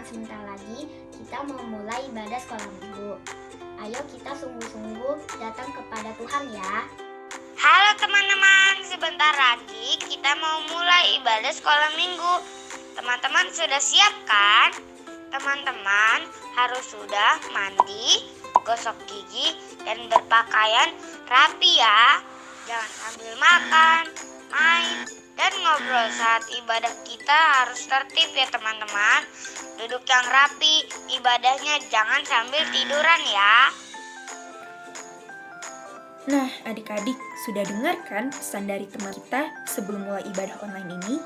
sebentar lagi kita mau mulai ibadah sekolah minggu. Ayo kita sungguh-sungguh datang kepada Tuhan ya. Halo teman-teman, sebentar lagi kita mau mulai ibadah sekolah minggu. Teman-teman sudah siap kan? Teman-teman harus sudah mandi, gosok gigi, dan berpakaian rapi ya. Jangan sambil makan, main, dan ngobrol saat ibadah. Kita harus tertib ya teman-teman. Duduk yang rapi, ibadahnya jangan sambil tiduran ya. Nah, adik-adik, sudah dengar kan pesan dari teman kita sebelum mulai ibadah online ini?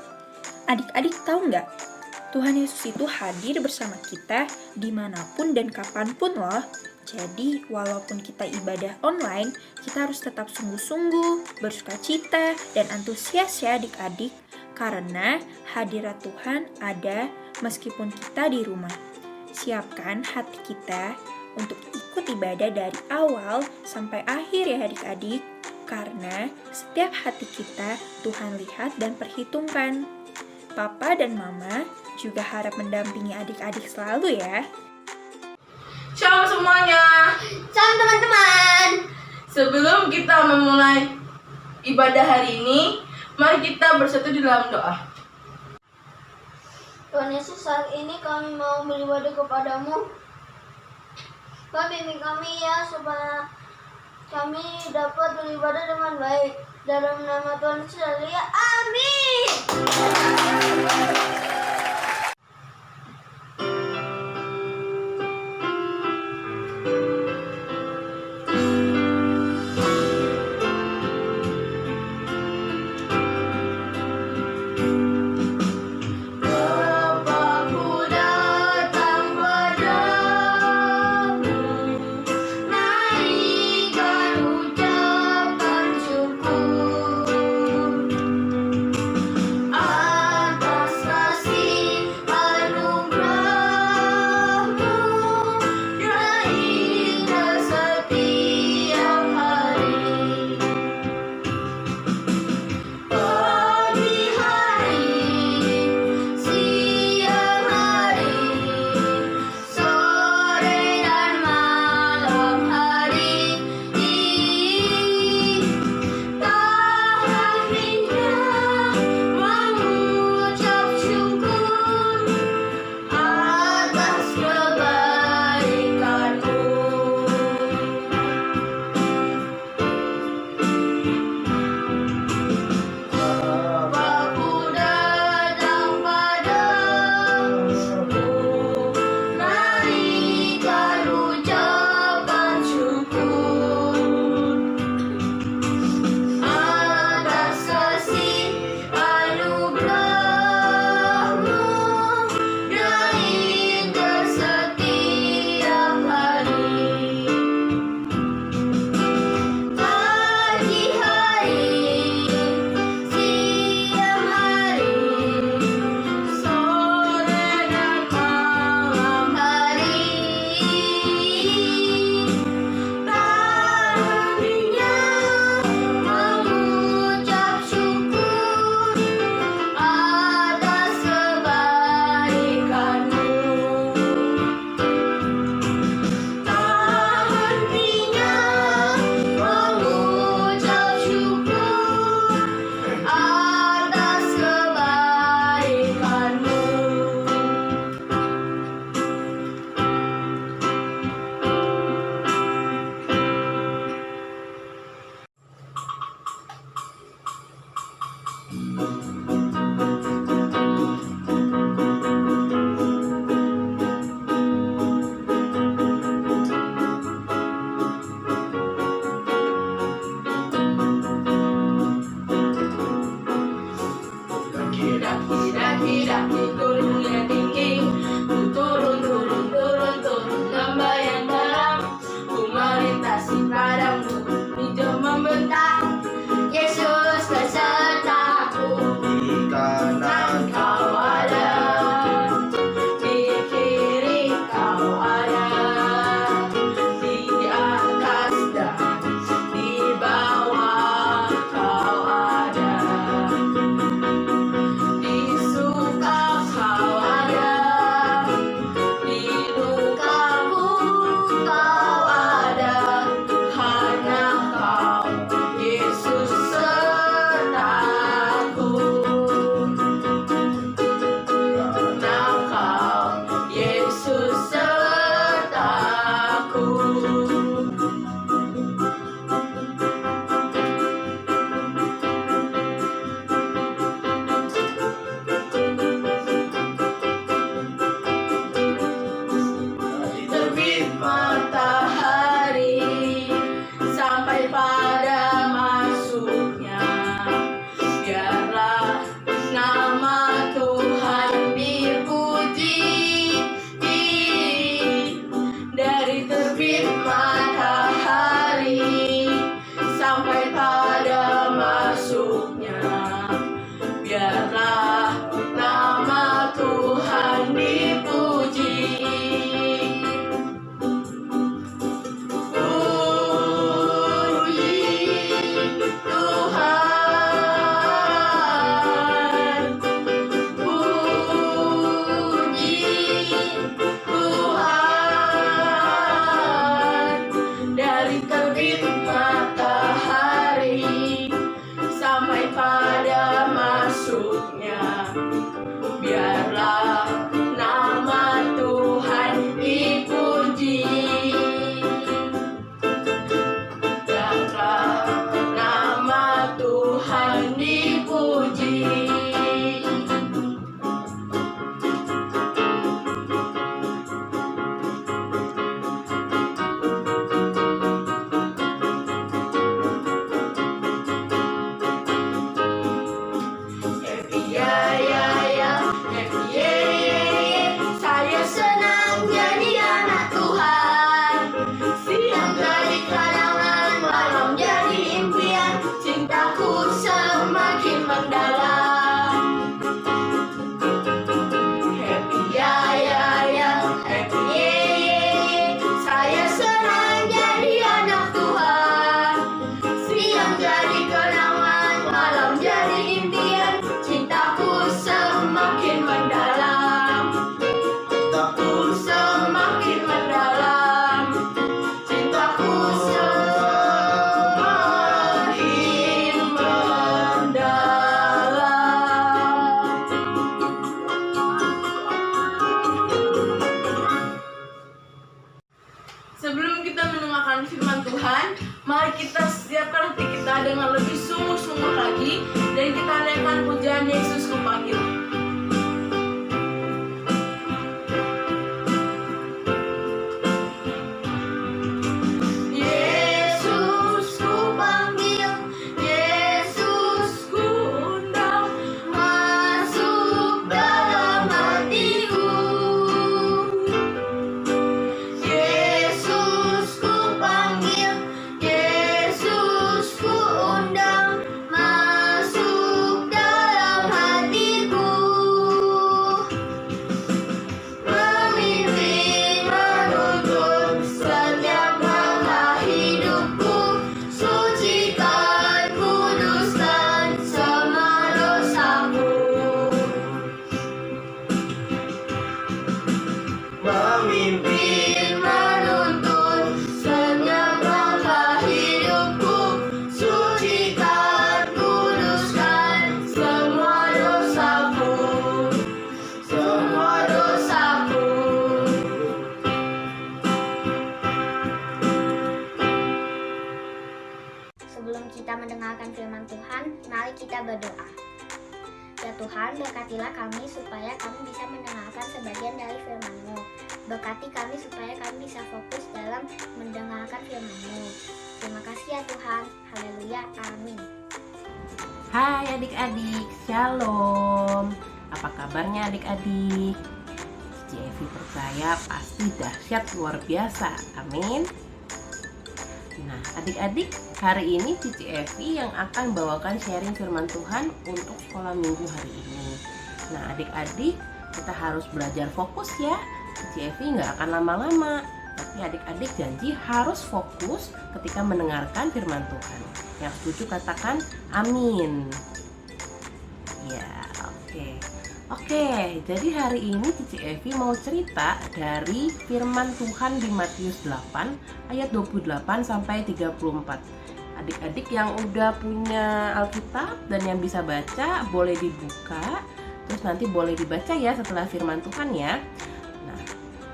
Adik-adik tahu nggak? Tuhan Yesus itu hadir bersama kita dimanapun dan kapanpun loh. Jadi, walaupun kita ibadah online, kita harus tetap sungguh-sungguh, bersukacita, dan antusias ya adik-adik. Karena hadirat Tuhan ada meskipun kita di rumah. Siapkan hati kita untuk ikut ibadah dari awal sampai akhir ya adik-adik. Karena setiap hati kita Tuhan lihat dan perhitungkan. Papa dan Mama juga harap mendampingi adik-adik selalu ya. Shalom semuanya. Salam teman-teman. Sebelum kita memulai ibadah hari ini, mari kita bersatu di dalam doa. Tuhan Yesus, saat ini kami mau beribadah kepadamu. Tuhan bimbing kami ya supaya kami dapat beribadah dengan baik. Dalam nama Tuhan Yesus, ya amin. memimpin, menuntun segenap langkah hidupku. Sucikan, kuduskan semua dosaku, semua dosaku. Sebelum kita mendengarkan firman Tuhan, mari kita berdoa. Ya Tuhan, berkatilah kami supaya kami bisa mendengarkan sebagian dari firman-Mu. Berkati kami supaya kami bisa fokus dalam mendengarkan firman-Mu. Terima kasih ya Tuhan. Haleluya. Amin. Hai adik-adik, shalom. Apa kabarnya adik-adik? Cici Evi percaya pasti dahsyat luar biasa. Amin. Nah, adik-adik, hari ini Cici Evi yang akan bawakan sharing firman Tuhan untuk sekolah minggu hari ini. Nah, adik-adik, kita harus belajar fokus ya. Cici Evi nggak akan lama-lama, tapi adik-adik janji harus fokus ketika mendengarkan firman Tuhan. Yang setuju katakan amin. Ya, oke. Oke, jadi hari ini Cici Evi mau cerita dari firman Tuhan di Matius 8 ayat 28 sampai 34. Adik-adik yang udah punya Alkitab dan yang bisa baca boleh dibuka, terus nanti boleh dibaca ya setelah firman Tuhan ya. Nah,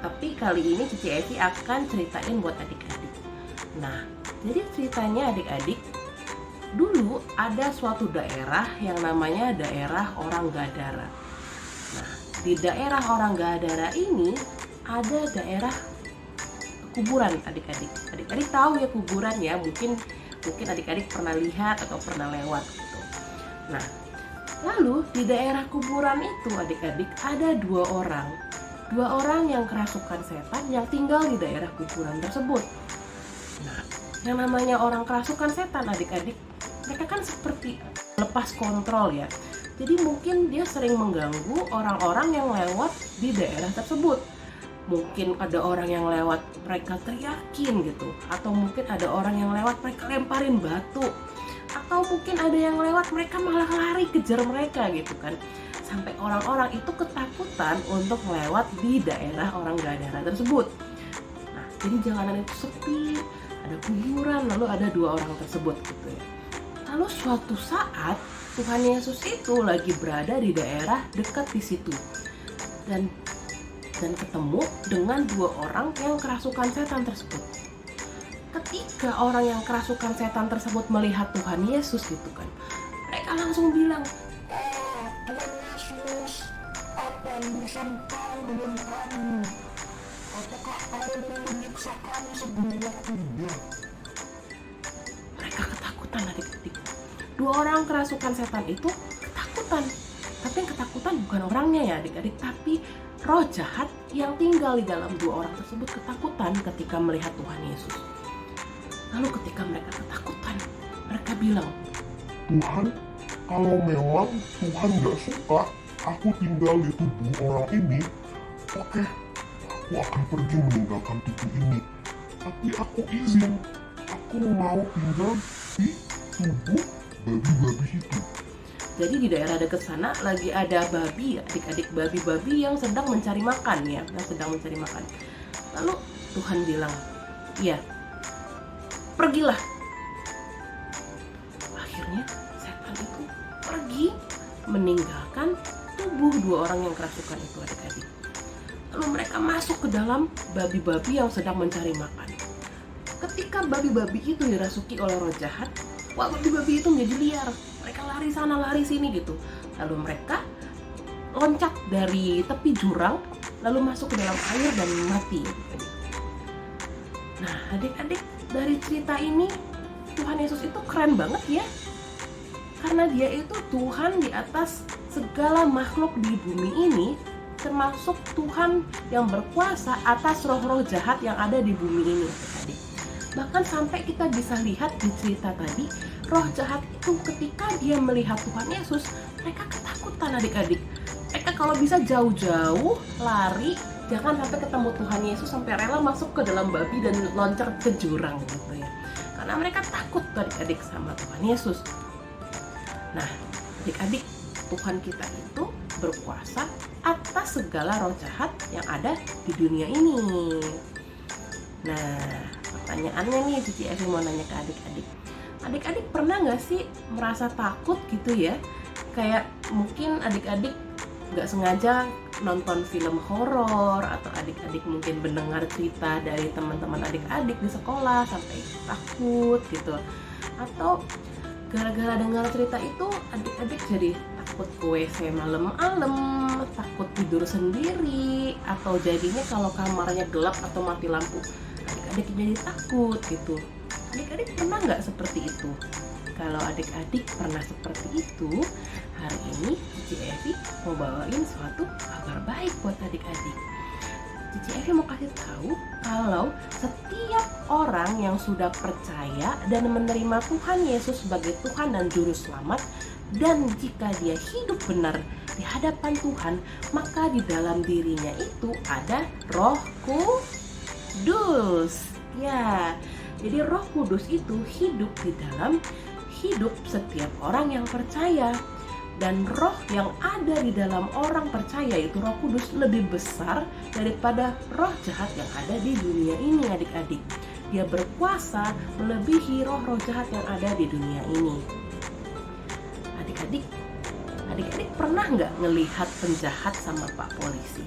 tapi kali ini Cici Evi akan ceritain buat adik-adik. Nah, jadi ceritanya adik-adik, dulu ada suatu daerah yang namanya daerah orang Gadara. Nah, di daerah orang Gadara ini ada daerah kuburan adik-adik. Adik-adik tahu ya kuburan ya, mungkin adik-adik pernah lihat atau pernah lewat gitu. Nah, lalu di daerah kuburan itu adik-adik ada dua orang yang kerasukan setan yang tinggal di daerah kuburan tersebut. Nah, yang namanya orang kerasukan setan adik-adik, mereka kan seperti lepas kontrol ya. Jadi mungkin dia sering mengganggu orang-orang yang lewat di daerah tersebut. Mungkin ada orang yang lewat mereka teriakin gitu, atau mungkin ada orang yang lewat mereka lemparin batu, atau mungkin ada yang lewat mereka malah lari kejar mereka gitu kan. Sampai orang-orang itu ketakutan untuk lewat di daerah orang Gadara tersebut. Nah, jadi jalanan itu sepi, ada kuburan, lalu ada dua orang tersebut gitu ya. Lalu suatu saat Tuhan Yesus itu lagi berada di daerah dekat di situ dan ketemu dengan dua orang yang kerasukan setan tersebut. Ketika orang yang kerasukan setan tersebut melihat Tuhan Yesus gitu kan, mereka langsung bilang, Tuhan Yesus, apa yang bersangkau dengan kamu? Apakah kamu mau menyiksa kami sebanyak ini? Mereka ketakutan adik-adik. Dua orang kerasukan setan itu ketakutan. Tapi yang ketakutan bukan orangnya ya adik-adik, tapi roh jahat yang tinggal di dalam dua orang tersebut ketakutan ketika melihat Tuhan Yesus. Lalu ketika mereka ketakutan, mereka bilang, Tuhan, kalau memang Tuhan gak suka aku tinggal di tubuh orang ini, oke, aku akan pergi meninggalkan tubuh ini. Tapi aku izin, aku mau tinggal di tubuh babi-babi itu. Jadi di daerah dekat sana lagi ada babi, adik-adik, babi-babi yang sedang mencari makan ya, Lalu Tuhan bilang, iya, pergilah. Akhirnya setan itu pergi meninggalkan tubuh dua orang yang kerasukan itu adik-adik. Lalu mereka masuk ke dalam babi-babi yang sedang mencari makan. Ketika babi-babi itu dirasuki oleh roh jahat, babi-babi itu menjadi liar. Mereka lari sana lari sini gitu. Lalu mereka loncat dari tepi jurang, lalu masuk ke dalam air dan mati. Nah, adik-adik, dari cerita ini Tuhan Yesus itu keren banget ya. Karena dia itu Tuhan di atas segala makhluk di bumi ini, termasuk Tuhan yang berkuasa atas roh-roh jahat yang ada di bumi ini adik-adik. Bahkan sampai kita bisa lihat di cerita tadi, roh jahat itu ketika dia melihat Tuhan Yesus, mereka ketakutan adik-adik. Mereka kalau bisa jauh-jauh lari, jangan sampai ketemu Tuhan Yesus sampai rela masuk ke dalam babi dan loncat ke jurang gitu ya. Karena mereka takut adik-adik sama Tuhan Yesus. Nah, adik-adik, Tuhan kita itu berkuasa atas segala roh jahat yang ada di dunia ini. Nah, pertanyaannya nih, Cici Evi mau nanya ke adik-adik. Adik-adik pernah nggak sih merasa takut gitu ya? Kayak mungkin adik-adik nggak sengaja nonton film horor, atau adik-adik mungkin mendengar cerita dari teman-teman adik-adik di sekolah sampai takut gitu. Atau gara-gara dengar cerita itu adik-adik jadi takut ke WC malam-malam, takut tidur sendiri, atau jadinya kalau kamarnya gelap atau mati lampu adik-adik jadi takut gitu. Adik-adik pernah nggak seperti itu? Kalau adik-adik pernah seperti itu, hari ini Cici Evi mau bawain suatu kabar baik buat adik-adik. Cici Evi mau kasih tahu kalau setiap orang yang sudah percaya dan menerima Tuhan Yesus sebagai Tuhan dan Juru Selamat, dan jika dia hidup benar di hadapan Tuhan, maka di dalam dirinya itu ada Roh Kudus. Ya, jadi Roh Kudus itu hidup di dalam hidup setiap orang yang percaya. Dan roh yang ada di dalam orang percaya itu Roh Kudus lebih besar daripada roh jahat yang ada di dunia ini, adik-adik. Dia berkuasa melebihi roh-roh jahat yang ada di dunia ini. Adik-adik pernah nggak ngelihat penjahat sama Pak Polisi?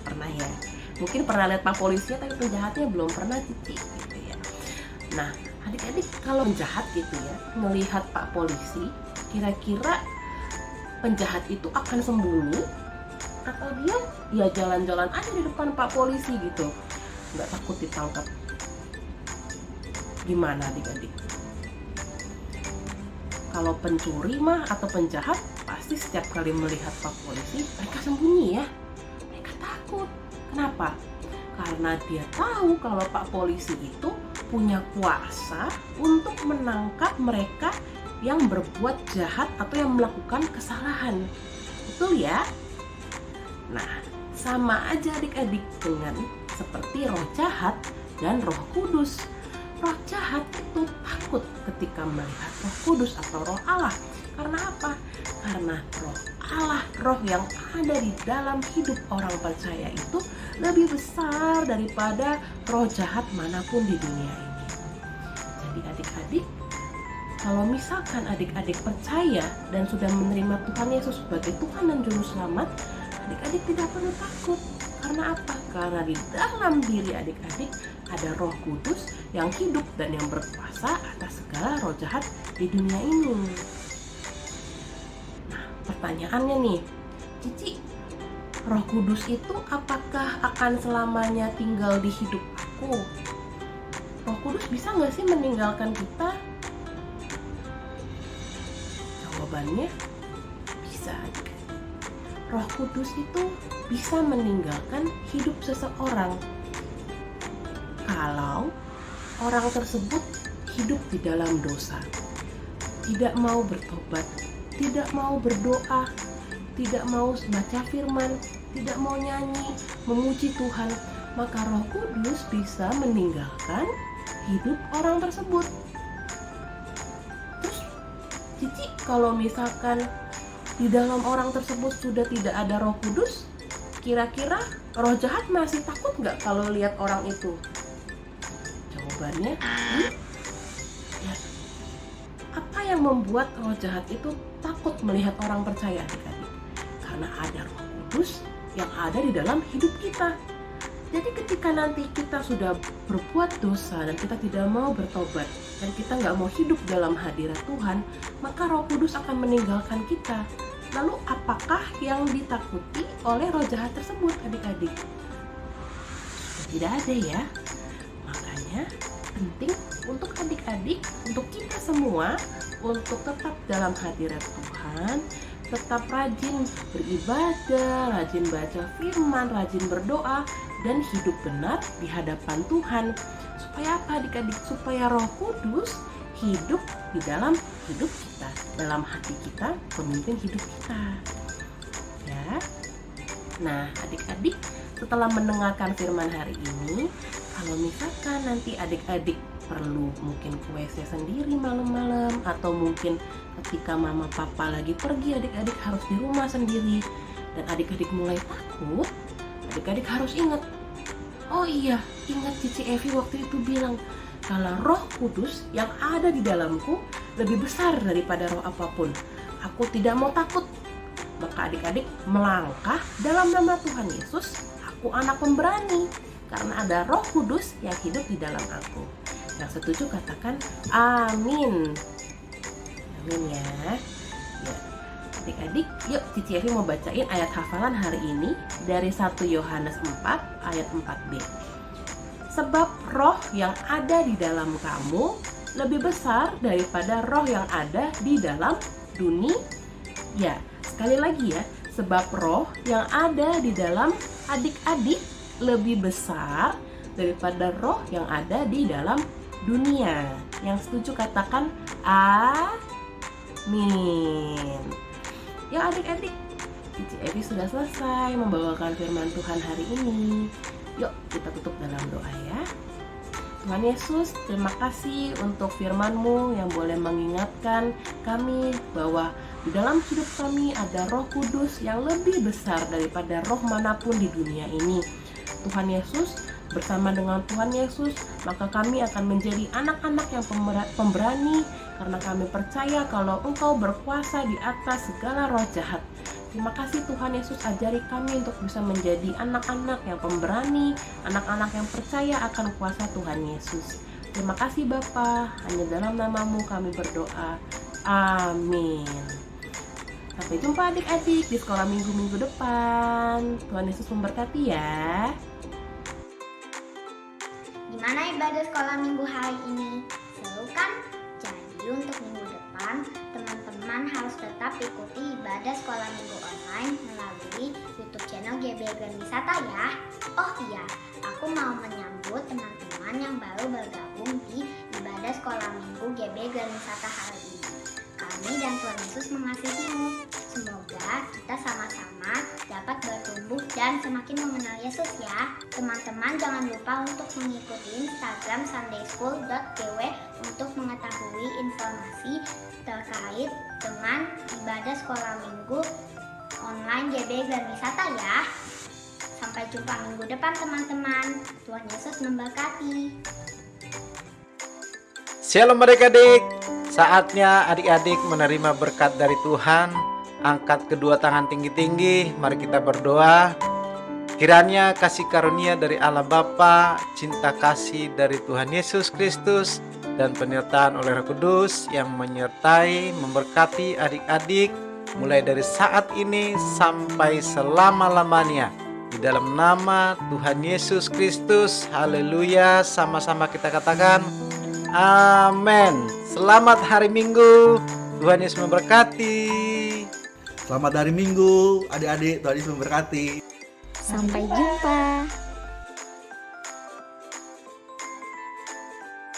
Pernah ya? Mungkin pernah lihat Pak Polisinya tapi penjahatnya belum pernah, Cici gitu ya. Nah, adik-adik kalau penjahat gitu ya, melihat Pak Polisi, kira-kira penjahat itu akan sembunyi atau dia ya jalan-jalan aja di depan Pak Polisi gitu, nggak takut ditangkap? Gimana adik-adik? Kalau pencuri mah atau penjahat pasti setiap kali melihat Pak Polisi mereka sembunyi ya, mereka takut. Kenapa? Karena dia tahu kalau Pak Polisi itu punya kuasa untuk menangkap mereka yang berbuat jahat atau yang melakukan kesalahan. Betul ya? Nah, sama aja adik-adik dengan seperti roh jahat dan Roh Kudus. Roh jahat itu takut ketika melihat Roh Kudus atau Roh Allah. Karena apa? Karena Roh Allah, roh yang ada di dalam hidup orang percaya itu lebih besar daripada roh jahat manapun di dunia ini. Jadi adik-adik, kalau misalkan adik-adik percaya dan sudah menerima Tuhan Yesus sebagai Tuhan dan Juru Selamat, adik-adik tidak perlu takut. Karena apa? Karena di dalam diri adik-adik ada Roh Kudus yang hidup dan yang berkuasa atas segala roh jahat di dunia ini. Nah, pertanyaannya nih, Cici, Roh Kudus itu apakah akan selamanya tinggal di hidup aku? Roh Kudus bisa nggak sih meninggalkan kita? Jawabannya bisa. Roh Kudus itu bisa meninggalkan hidup seseorang kalau orang tersebut hidup di dalam dosa, tidak mau bertobat, tidak mau berdoa, tidak mau baca firman, tidak mau nyanyi, memuji Tuhan, maka Roh Kudus bisa meninggalkan hidup orang tersebut. Terus, Cici, kalau misalkan di dalam orang tersebut sudah tidak ada Roh Kudus, kira-kira roh jahat masih takut nggak kalau lihat orang itu? Jawabannya, ya. Apa yang membuat roh jahat itu takut melihat orang percaya, adik-adik? Karena ada Roh Kudus yang ada di dalam hidup kita. Jadi ketika nanti kita sudah berbuat dosa dan kita tidak mau bertobat dan kita nggak mau hidup dalam hadirat Tuhan, maka Roh Kudus akan meninggalkan kita. Lalu apakah yang ditakuti oleh roh jahat tersebut, adik-adik? Tidak ada ya. Makanya penting untuk adik-adik, untuk kita semua, untuk tetap dalam hadirat Tuhan, tetap rajin beribadah, rajin baca firman, rajin berdoa, dan hidup benar di hadapan Tuhan. Supaya apa adik-adik? Supaya Roh Kudus hidup di dalam hidup kita, dalam hati kita, pemimpin hidup kita. Ya. Nah, adik-adik, setelah mendengarkan firman hari ini, kalau misalkan nanti adik-adik perlu mungkin ke WC sendiri malam-malam, atau mungkin ketika mama papa lagi pergi, adik-adik harus di rumah sendiri, dan adik-adik mulai takut, adik-adik harus ingat, oh iya, ingat Cici Evi waktu itu bilang kalau Roh Kudus yang ada di dalamku lebih besar daripada roh apapun. Aku tidak mau takut. Maka adik-adik melangkah dalam nama Tuhan Yesus. Aku anak pemberani karena ada Roh Kudus yang hidup di dalam aku. Yang setuju katakan amin. Amin ya. Ya. Adik-adik, yuk Cici Evi mau bacain ayat hafalan hari ini dari 1 Yohanes 4 ayat 4b. Sebab roh yang ada di dalam kamu lebih besar daripada roh yang ada di dalam dunia. Ya, sekali lagi ya, sebab roh yang ada di dalam adik-adik lebih besar daripada roh yang ada di dalam dunia. Yang setuju katakan amin. Ya adik-adik, Cici Evi sudah selesai membawakan firman Tuhan hari ini. Yuk kita tutup dalam doa ya. Tuhan Yesus, terima kasih untuk firman-Mu yang boleh mengingatkan kami bahwa di dalam hidup kami ada Roh Kudus yang lebih besar daripada roh manapun di dunia ini. Tuhan Yesus, bersama dengan Tuhan Yesus, maka kami akan menjadi anak-anak yang pemberani karena kami percaya kalau Engkau berkuasa di atas segala roh jahat. Terima kasih Tuhan Yesus, ajari kami untuk bisa menjadi anak-anak yang pemberani, anak-anak yang percaya akan kuasa Tuhan Yesus. Terima kasih Bapa, hanya dalam nama-Mu kami berdoa. Amin. Sampai jumpa adik-adik di sekolah minggu-minggu depan. Tuhan Yesus memberkati ya. Gimana ibadah sekolah minggu hari ini? Seru kan? Jadi untuk minggu depan, teman-teman harus tetap ikuti ibadah sekolah minggu online melalui YouTube channel GB Grand Wisata ya. Oh iya, aku mau menyambut teman-teman yang baru bergabung di ibadah sekolah minggu GB Grand Wisata hari ini. Kami dan Tuhan Yesus mengasihimu. Semoga kita sama-sama dapat bertumbuh dan semakin mengenal Yesus ya. Teman-teman jangan lupa untuk mengikuti Instagram sundayschool.gw untuk mengetahui informasi terkait dengan ibadah sekolah minggu online GB Grand Wisata ya. Sampai jumpa minggu depan teman-teman. Tuhan Yesus memberkati. Shalom adik-adik. Saatnya adik-adik menerima berkat dari Tuhan. Angkat kedua tangan tinggi-tinggi. Mari kita berdoa. Kiranya kasih karunia dari Allah Bapa, cinta kasih dari Tuhan Yesus Kristus, dan penyertaan oleh Roh Kudus yang menyertai, memberkati adik-adik mulai dari saat ini sampai selama-lamanya. Di dalam nama Tuhan Yesus Kristus, haleluya. Sama-sama kita katakan amin. Selamat hari Minggu. Tuhan Yesus memberkati. Selamat hari Minggu, adik-adik. Tuhan Yesus memberkati. Sampai jumpa.